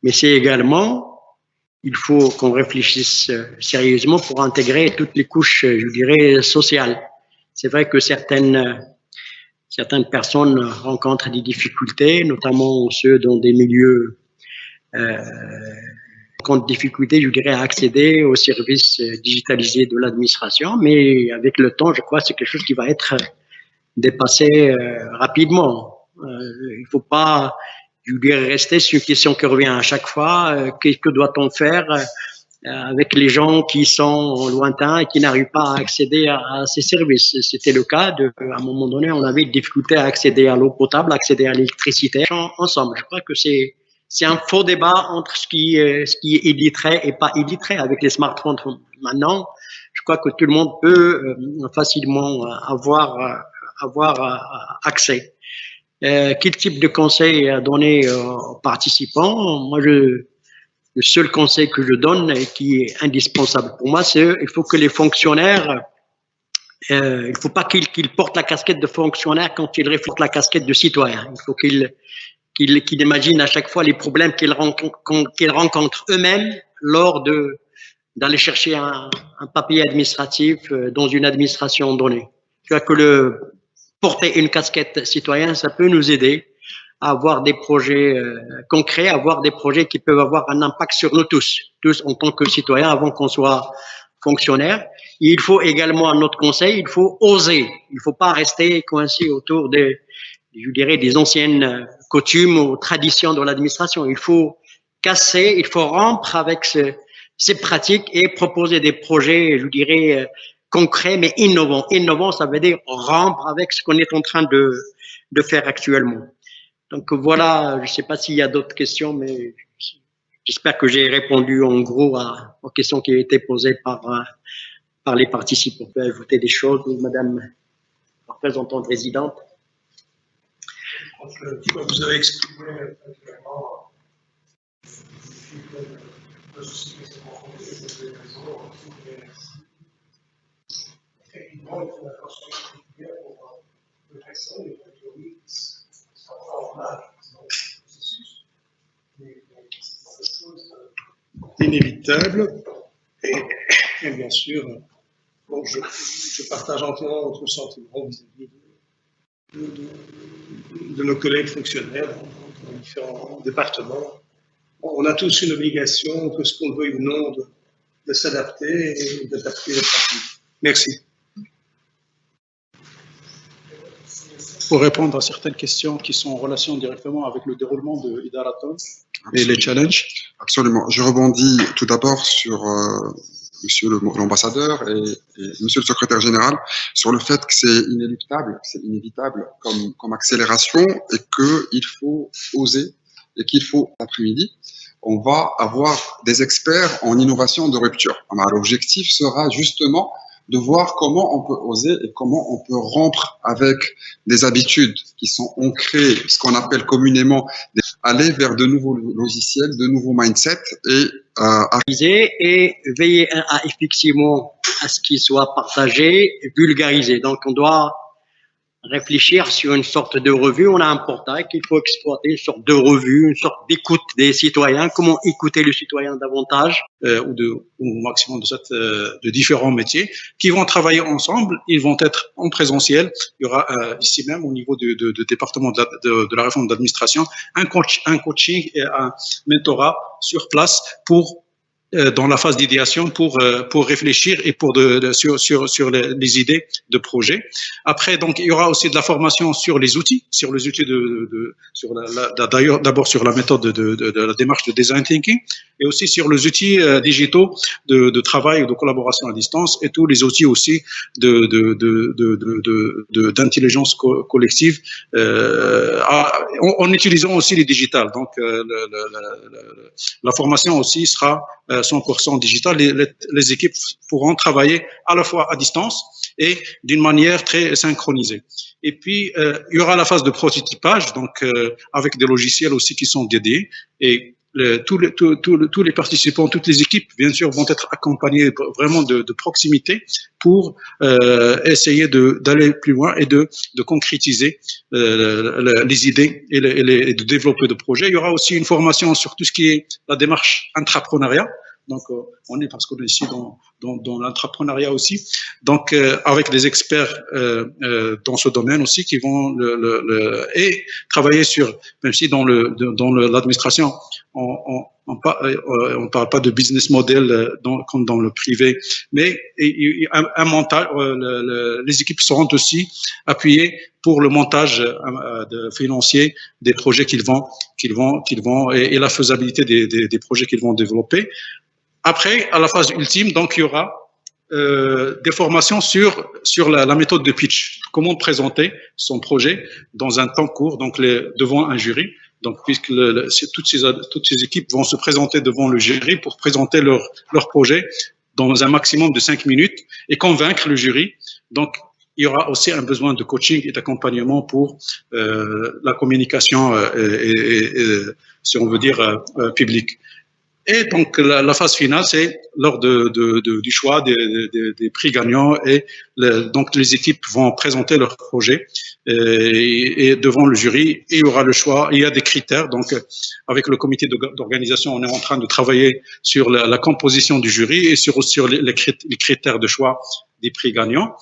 Speaker 3: mais c'est également, il faut qu'on réfléchisse sérieusement pour intégrer toutes les couches, je dirais, sociales. C'est vrai que certaines personnes rencontrent des difficultés, notamment ceux dans des milieux rencontrent des difficultés, je dirais, à accéder aux services digitalisés de l'administration. Mais avec le temps, je crois que c'est quelque chose qui va être dépassé rapidement. Il ne faut pas, je dirais, rester sur une question qui revient à chaque fois. Que doit-on faire avec les gens qui sont lointains et qui n'arrivent pas à accéder à ces services? C'était le cas à un moment donné, on avait des difficultés à accéder à l'eau potable, à accéder à l'électricité ensemble. Je crois que c'est un faux débat entre ce qui est illettré et pas illettré avec les smartphones. Maintenant, je crois que tout le monde peut facilement avoir accès. Quel type de conseils donner aux participants? Moi, le seul conseil que je donne et qui est indispensable pour moi, c'est il faut que les fonctionnaires, il faut pas qu'ils portent la casquette de fonctionnaire quand ils reflètent la casquette de citoyen. Il faut qu'ils imaginent à chaque fois les problèmes qu'ils rencontrent eux-mêmes lors d'aller chercher un papier administratif dans une administration donnée. Tu vois que porter une casquette citoyenne, ça peut nous aider à avoir des projets concrets, à avoir des projets qui peuvent avoir un impact sur nous tous en tant que citoyens avant qu'on soit fonctionnaires. Et il faut également, un autre conseil, il faut oser. Il ne faut pas rester coincé autour des anciennes coutumes ou traditions de l'administration. Il faut casser, il faut rompre avec ces pratiques et proposer des projets, concrets mais innovants. Innovants, ça veut dire rompre avec ce qu'on est en train de faire actuellement. Donc voilà, je ne sais pas s'il y a d'autres questions, mais j'espère que j'ai répondu en gros aux questions qui ont été posées par les participants. On peut ajouter des choses, Madame la représentante résidente.
Speaker 4: Vous avez exprimé clairement effectivement, il faut une attention particulière pour les personnes et les théories qui sont formables dans le processus. Mais c'est quelque chose d'inévitable. Et bien sûr, bon, je partage entièrement votre sentiment vis-à-vis de nos collègues fonctionnaires dans différents départements. On a tous une obligation, que ce qu'on le veuille ou non, de s'adapter et d'adapter les pratiques. Merci.
Speaker 6: Pour répondre à certaines questions qui sont en relation directement avec le déroulement de Idaraton et les challenges.
Speaker 7: Absolument. Je rebondis tout d'abord sur Monsieur l'ambassadeur et Monsieur le secrétaire général sur le fait que c'est inévitable comme accélération et qu'il faut oser et qu'il faut, après-midi, on va avoir des experts en innovation de rupture. Alors, l'objectif sera justement de voir comment on peut oser et comment on peut rompre avec des habitudes qui sont ancrées, ce qu'on appelle communément, aller vers de nouveaux logiciels, de nouveaux mindsets
Speaker 3: et veiller effectivement à ce qu'il soit partagé et vulgarisé. Donc, on doit réfléchir sur une sorte de revue. On a un portail qu'il faut exploiter, une sorte de revue, une sorte d'écoute des citoyens. Comment écouter le citoyen davantage
Speaker 6: ou au maximum de différents métiers qui vont travailler ensemble. Ils vont être en présentiel. Il y aura ici même au niveau du département de la réforme d'administration un coaching et un mentorat sur place pour dans la phase d'idéation pour réfléchir et sur les idées de projet. Après, donc, il y aura aussi de la formation sur les outils d'ailleurs, d'abord sur la méthode de la démarche de design thinking et aussi sur les outils digitaux de travail ou de collaboration à distance et tous les outils aussi d'intelligence collective en utilisant aussi les digitales. Donc, la formation aussi sera 100% digital. Les équipes pourront travailler à la fois à distance et d'une manière très synchronisée. Et puis, il y aura la phase de prototypage, donc avec des logiciels aussi qui sont dédiés. Et tous les participants, toutes les équipes, bien sûr, vont être accompagnés vraiment de proximité pour essayer d'aller plus loin et de concrétiser les idées et de développer des projets. Il y aura aussi une formation sur tout ce qui est la démarche intrapreneuriat. Donc, parce qu'on est ici dans l'entrepreneuriat aussi. Donc, avec des experts dans ce domaine aussi qui vont et travailler sur, même si dans l'administration, on parle pas de business model comme dans le privé, mais un montage, les équipes seront aussi appuyées pour le montage financier des projets qu'ils vont et la faisabilité des projets qu'ils vont développer. Après, à la phase ultime, donc il y aura des formations sur la méthode de pitch, comment présenter son projet dans un temps court, donc devant un jury. Donc, puisque toutes ces équipes vont se présenter devant le jury pour présenter leur projet dans un maximum de 5 minutes et convaincre le jury. Donc, il y aura aussi un besoin de coaching et d'accompagnement pour la communication, si on veut dire, publique. Et donc, la phase finale, c'est lors du choix des prix gagnants et donc les équipes vont présenter leur projet et devant le jury, il y aura le choix, il y a des critères. Donc, avec le comité d'organisation, on est en train de travailler sur la composition du jury et sur les critères de choix des prix gagnants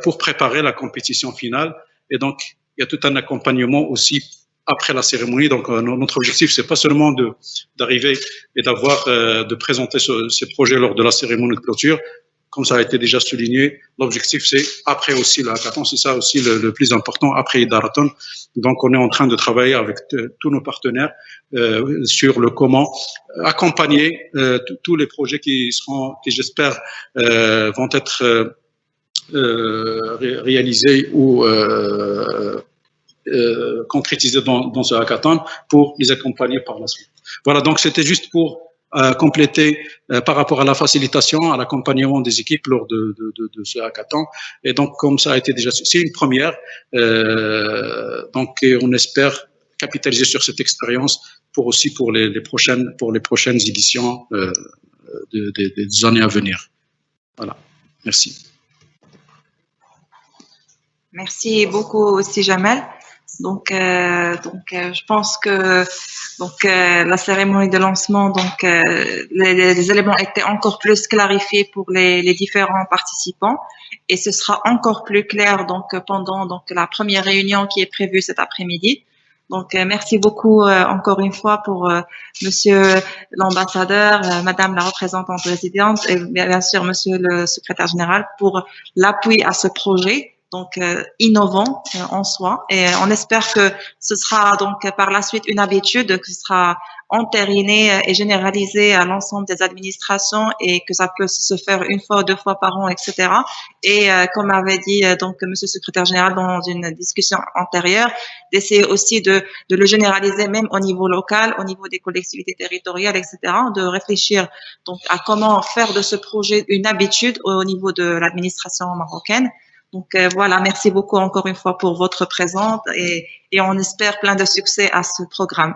Speaker 6: pour préparer la compétition finale. Et donc, il y a tout un accompagnement aussi après la cérémonie. Donc, notre objectif, c'est pas seulement d'arriver et de présenter ces projets lors de la cérémonie de clôture. Comme ça a été déjà souligné, l'objectif, c'est après aussi le hackathon. C'est ça aussi le plus important, après Idarathon. Donc, on est en train de travailler avec tous nos partenaires sur le comment accompagner tous les projets qui j'espère, vont être réalisés ou concrétisés dans ce hackathon pour les accompagner par la suite. Voilà, donc c'était juste pour compléter par rapport à la facilitation, à l'accompagnement des équipes lors de ce hackathon. Et donc, comme ça a été déjà, c'est une première. Donc, on espère capitaliser sur cette expérience pour les prochaines éditions des années à venir. Voilà. Merci.
Speaker 1: Merci beaucoup aussi, Jamel. Donc, je pense que la cérémonie de lancement, les éléments étaient encore plus clarifiés pour les différents participants et ce sera encore plus clair pendant la première réunion qui est prévue cet après-midi. Donc, merci beaucoup encore une fois pour Monsieur l'ambassadeur, Madame la représentante résidente et bien sûr Monsieur le secrétaire général pour l'appui à ce projet. Donc innovant en soi, et on espère que ce sera donc par la suite une habitude qui sera entérinée et généralisée à l'ensemble des administrations et que ça peut se faire une fois, 2 fois par an, etc. Et comme avait dit Monsieur le secrétaire général dans une discussion antérieure, d'essayer aussi de le généraliser même au niveau local, au niveau des collectivités territoriales, etc. De réfléchir donc à comment faire de ce projet une habitude au niveau de l'administration marocaine. Donc voilà, merci beaucoup encore une fois pour votre présence et on espère plein de succès à ce programme.